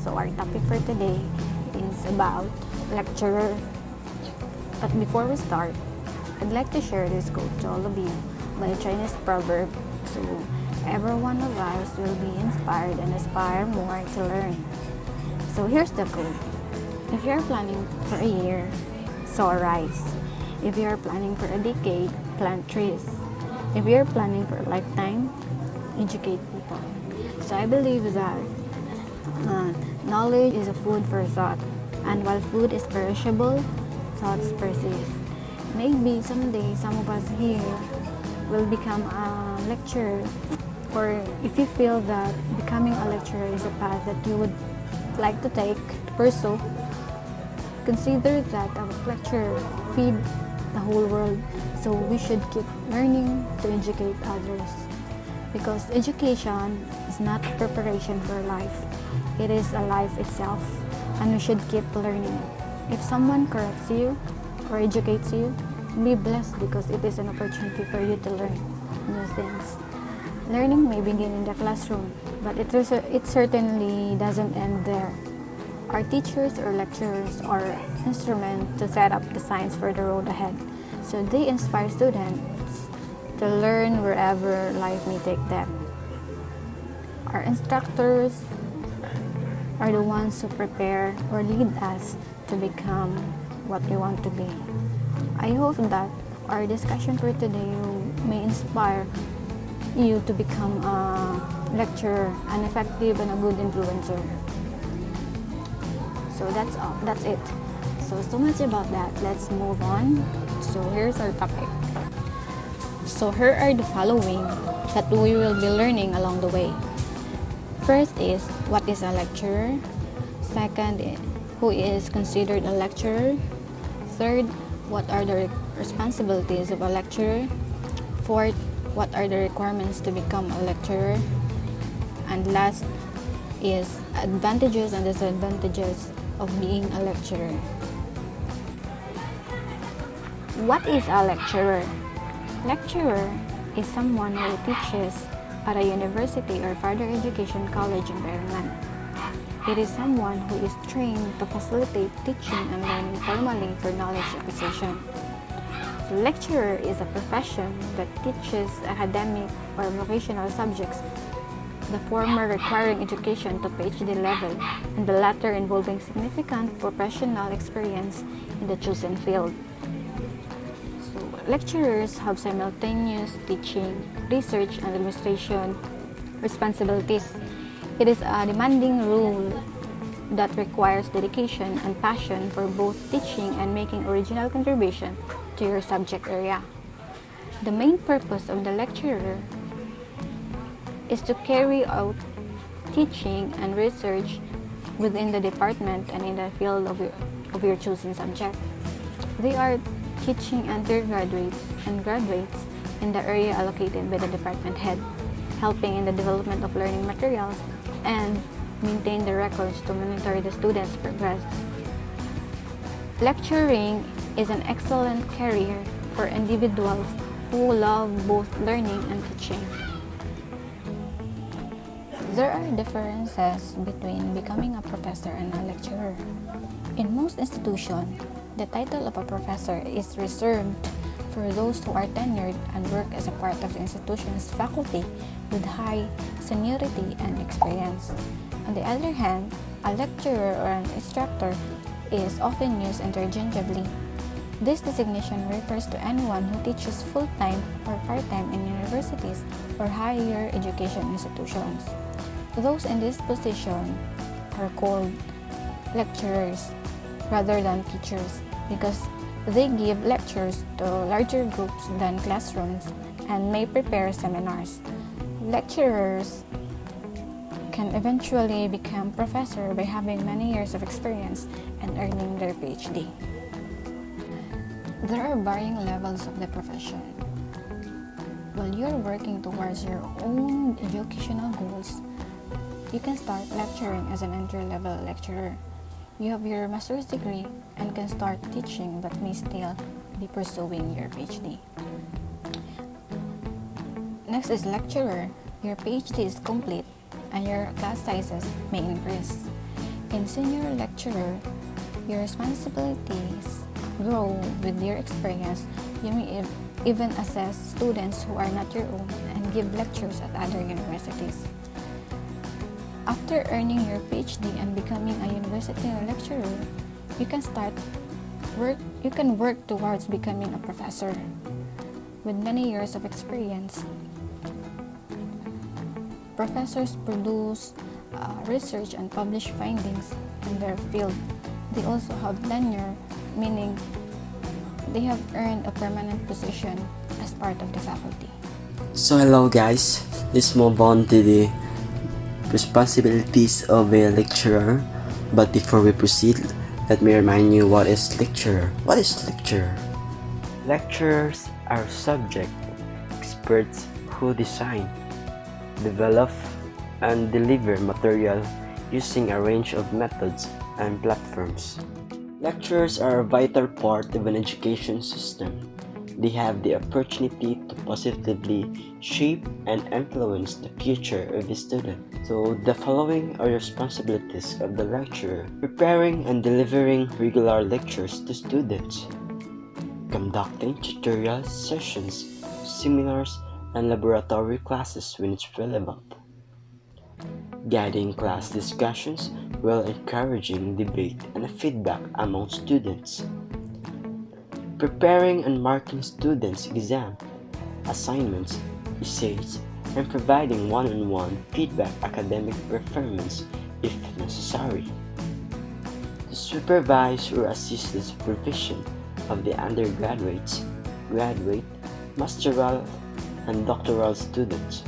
So our topic for today is about lecturer. But before we start, I'd like to share this quote to all of you by a Chinese proverb. So every one of us will be inspired and aspire more to learn. So here's the quote. If you're planning for a year, sow rice. If you're planning for a decade, plant trees. If you're planning for a lifetime, educate people. So I believe that knowledge is a food for thought, and while food is perishable, thoughts persist. Maybe someday some of us here will become a lecturer, or if you feel that becoming a lecturer is a path that you would like to take, pursue, consider that a lecturer feeds the whole world. So we should keep learning to educate others, because education is not preparation for life, it is a life itself, and we should keep learning. If someone corrects you or educates you, be blessed, because it is an opportunity for you to learn new things. Learning may begin in the classroom, but it certainly doesn't end there. Our teachers or lecturers are instruments to set up the signs for the road ahead. So they inspire students to learn wherever life may take them. Our instructors are the ones who prepare or lead us to become what we want to be. I hope that our discussion for today may inspire you to become a lecturer, an effective and a good influencer. So that's it. So much about that. Let's move on. So here's our topic. So here are the following that we will be learning along the way. First is, what is a lecturer? Second, who is considered a lecturer? Third, what are the responsibilities of a lecturer? Fourth, what are the requirements to become a lecturer? And last is advantages and disadvantages of being a lecturer. What is a lecturer? Lecturer is someone who teaches at a university or further education college environment. It is someone who is trained to facilitate teaching and learning formally for knowledge acquisition. So lecturer is a profession that teaches academic or vocational subjects, the former requiring education to PhD level, and the latter involving significant professional experience in the chosen field. So lecturers have simultaneous teaching, research, and administration responsibilities. It is a demanding role that requires dedication and passion for both teaching and making original contribution to your subject area. The main purpose of the lecturer is to carry out teaching and research within the department and in the field of your chosen subject. They are teaching undergraduates and graduates in the area allocated by the department head, helping in the development of learning materials, and maintain the records to monitor the students' progress. Lecturing is an excellent career for individuals who love both learning and teaching. There are differences between becoming a professor and a lecturer. In most institutions, the title of a professor is reserved for those who are tenured and work as a part of the institution's faculty with high seniority and experience. On the other hand, a lecturer or an instructor is often used interchangeably. This designation refers to anyone who teaches full-time or part-time in universities or higher education institutions. Those in this position are called lecturers rather than teachers, because they give lectures to larger groups than classrooms and may prepare seminars. Lecturers can eventually become professor by having many years of experience and earning their PhD. There are varying levels of the profession. While you're working towards your own educational goals, you can start lecturing as an entry-level lecturer. You have your master's degree and can start teaching but may still be pursuing your PhD. Next is lecturer. Your PhD is complete and your class sizes may increase. In senior lecturer, your responsibilities grow with your experience. You may even assess students who are not your own and give lectures at other universities. After earning your PhD and becoming a university lecturer, you can work towards becoming a professor. With many years of experience, professors produce research and publish findings in their field. They also have tenure, meaning they have earned a permanent position as part of the faculty. So hello guys, let's move on to the responsibilities of a lecturer. But before we proceed, let me remind you what is lecturer. What is lecturer? Lecturers are subject experts who design, develop, and deliver material using a range of methods and platforms. Lecturers are a vital part of an education system. They have the opportunity to positively shape and influence the future of the student. So the following are responsibilities of the lecturer: preparing and delivering regular lectures to students, conducting tutorial sessions, seminars, and laboratory classes when it's relevant, guiding class discussions while encouraging debate and feedback among students, preparing and marking students' exam, assignments, essays, and providing one-on-one feedback academic performance if necessary, to supervise or assist the supervision of the undergraduates, graduate, masteral, and doctoral students,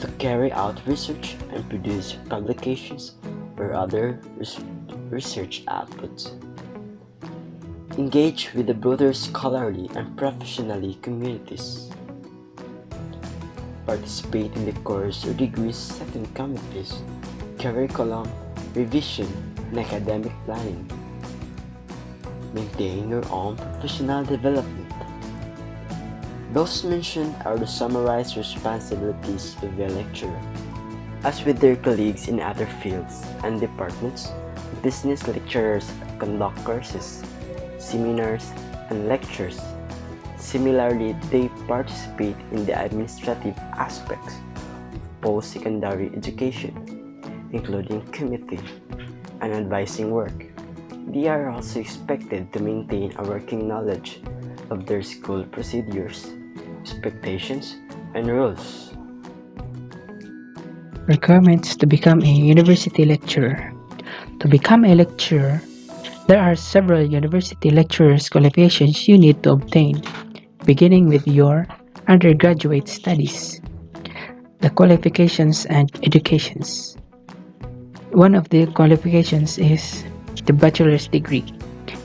to carry out research and produce publications or other research outputs, engage with the broader scholarly and professionally communities, participate in the course or degree setting committees, curriculum, revision, and academic planning, maintain your own professional development. Those mentioned are the summarized responsibilities of a lecturer. As with their colleagues in other fields and departments, business lecturers conduct courses, seminars, and lectures. Similarly, they participate in the administrative aspects of post-secondary education, including committee and advising work. They are also expected to maintain a working knowledge of their school procedures, expectations, and rules. Requirements to become a university lecturer. To become a lecturer, there are several university lecturers' qualifications you need to obtain, beginning with your undergraduate studies. The qualifications and educations. One of the qualifications is the bachelor's degree.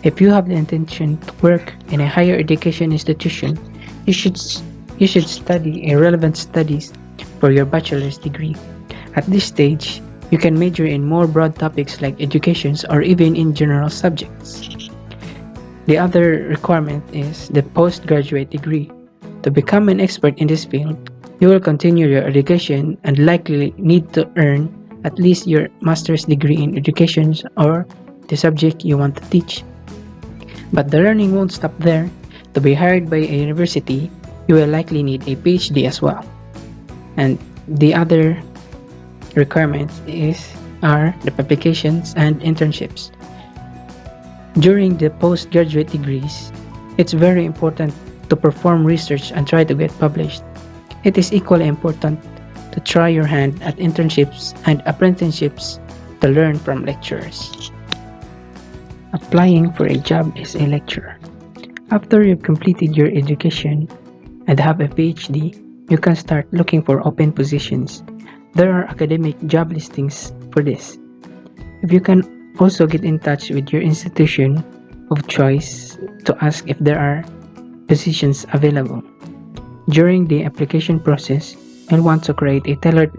If you have the intention to work in a higher education institution, you should study a relevant studies for your bachelor's degree. At this stage, you can major in more broad topics like educations or even in general subjects. The other requirement is the postgraduate degree. To become an expert in this field, you will continue your education and likely need to earn at least your master's degree in education or the subject you want to teach. But the learning won't stop there. To be hired by a university, you will likely need a PhD as well. And the other requirements are the publications and internships. During the postgraduate degrees, it's very important to perform research and try to get published. It is equally important to try your hand at internships and apprenticeships to learn from lecturers. Applying for a job as a lecturer. After you've completed your education and have a PhD, you can start looking for open positions. There are academic job listings for this. If you can also get in touch with your institution of choice to ask if there are positions available. During the application process, you'll want to create a tailored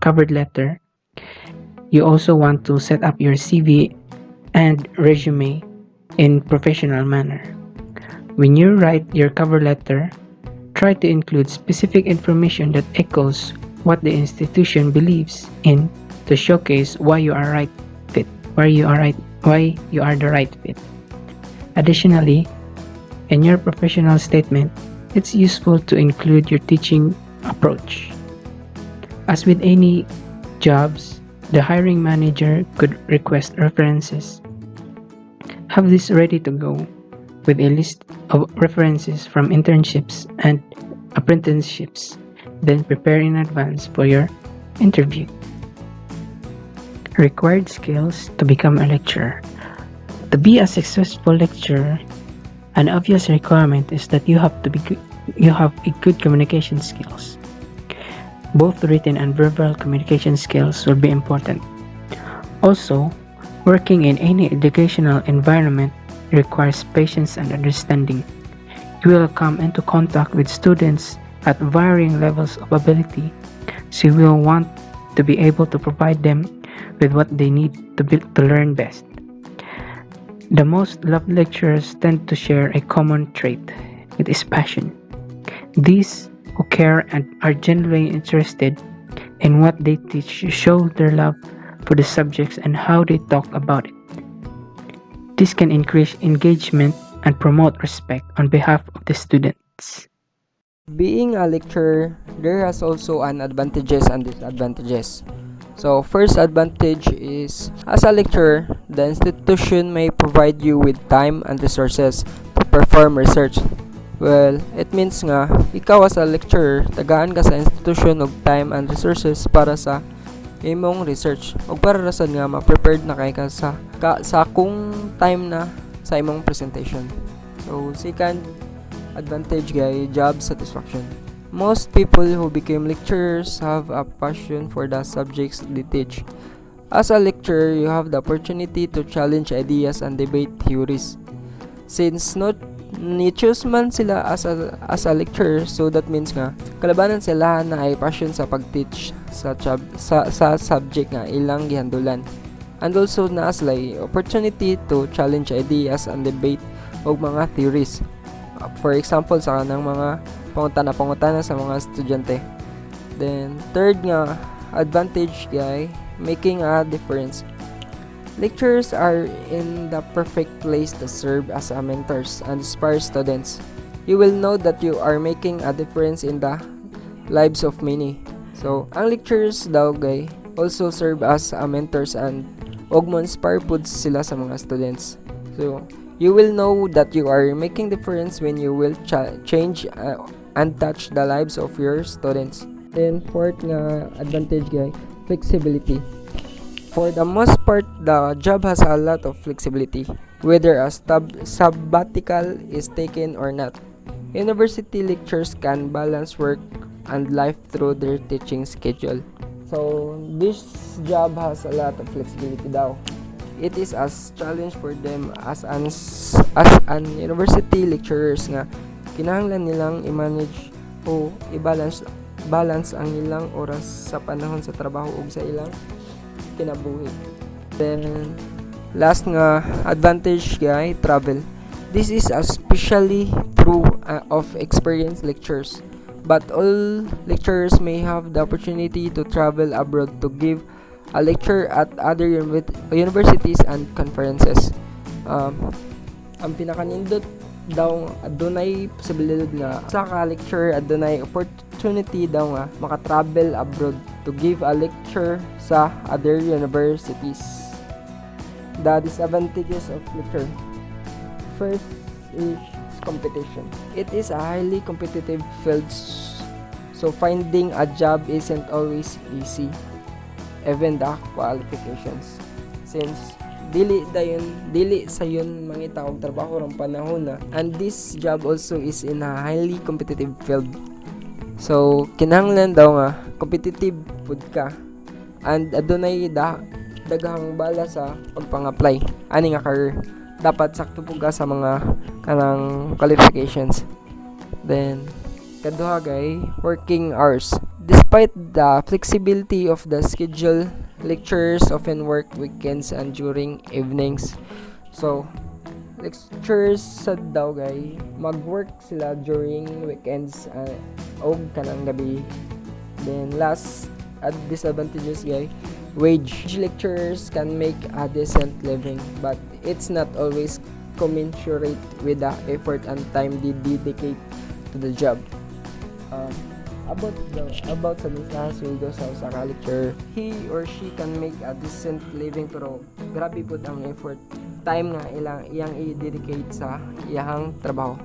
covered letter. You also want to set up your CV and resume in professional manner. When you write your cover letter, try to include specific information that echoes what the institution believes in to showcase why you are right fit, why you are the right fit. Additionally, in your professional statement, it's useful to include your teaching approach. As with any jobs, the hiring manager could request references. Have this ready to go with a list of references from internships and apprenticeships. Then prepare in advance for your interview. Required skills to become a lecturer. To be a successful lecturer, an obvious requirement is that you have a good communication skills. Both written and verbal communication skills will be important. Also, working in any educational environment requires patience and understanding. You will come into contact with students at varying levels of ability, so you will want to be able to provide them with what they need to learn best. The most loved lecturers tend to share a common trait. It is passion. These who care and are genuinely interested in what they teach show their love for the subjects and how they talk about it. This can increase engagement and promote respect on behalf of the students. Being a lecturer, there has also an advantages and disadvantages. So first advantage is, as a lecturer, the institution may provide you with time and resources to perform research. Well, it means nga, ikaw as a lecturer, tagaan ka sa institution og time and resources para sa imong research. Og para rason nga, ma-prepared na kay ka sa kung time na sa imong presentation. So, second advantage guy, job satisfaction. Most people who became lecturers have a passion for the subjects they teach. As a lecturer, you have the opportunity to challenge ideas and debate theories. Since ni-choose man sila as a lecturer, so that means nga kalabanan sila na ay passion sa pag-teach sa subject nga ilang gihandulan. And also na sila opportunity to challenge ideas and debate og mga theories. For example, sa kanang mga pangutana sa mga estudyante. Then third nga advantage guy, making a difference. Lecturers are in the perfect place to serve as a mentors and inspire students. You will know that you are making a difference in the lives of many. So, ang lecturers daw gay also serve as a mentors and og mo inspire pud sila sa mga students. So, you will know that you are making difference when you will change and touch the lives of your students. Then fourth nga advantage guy, flexibility. For the most part, the job has a lot of flexibility, whether a sabbatical is taken or not. University lecturers can balance work and life through their teaching schedule. So, this job has a lot of flexibility daw. It is as challenge for them as an university lecturers nga kinahanglan nilang i-manage o i-balance ang ilang oras sa panahon sa trabaho ug sa ilang kinabuhi. Then last nga advantage guy, travel. This is especially true of experienced lecturers, but all lecturers may have the opportunity to travel abroad to give a lecture at other universities and conferences. Ang pinakanindot daw adunay posibilidad nga sa ka-lecturer adunay opportunity daw nga maka-travel abroad to give a lecture sa other universities. The disadvantages of lecture. First is competition. It is a highly competitive field, so finding a job isn't always easy, even the qualifications. Since dili sa yun mangita og trabaho rong panahon na, and this job also is in a highly competitive field. So kinahanglan daw nga competitive pud ka and adunay daghang bala sa pagpang-apply ani nga career. Dapat sakto pud ka sa mga kanang qualifications. Then kaduha gay, working hours. Despite the flexibility of the schedule, lecturers often work weekends and during evenings. So, lecturers sad daw gay, mag-work sila during weekends o kanang gabi. Then last disadvantages gay, wage. Lecturers can make a decent living, but it's not always commensurate with the effort and time they dedicate to the job. About sa bisa sweldo sa usa ka lecturer, he or she can make a decent living pero grabe pud ang effort time nga iyang i-dedicate sa iyang trabaho.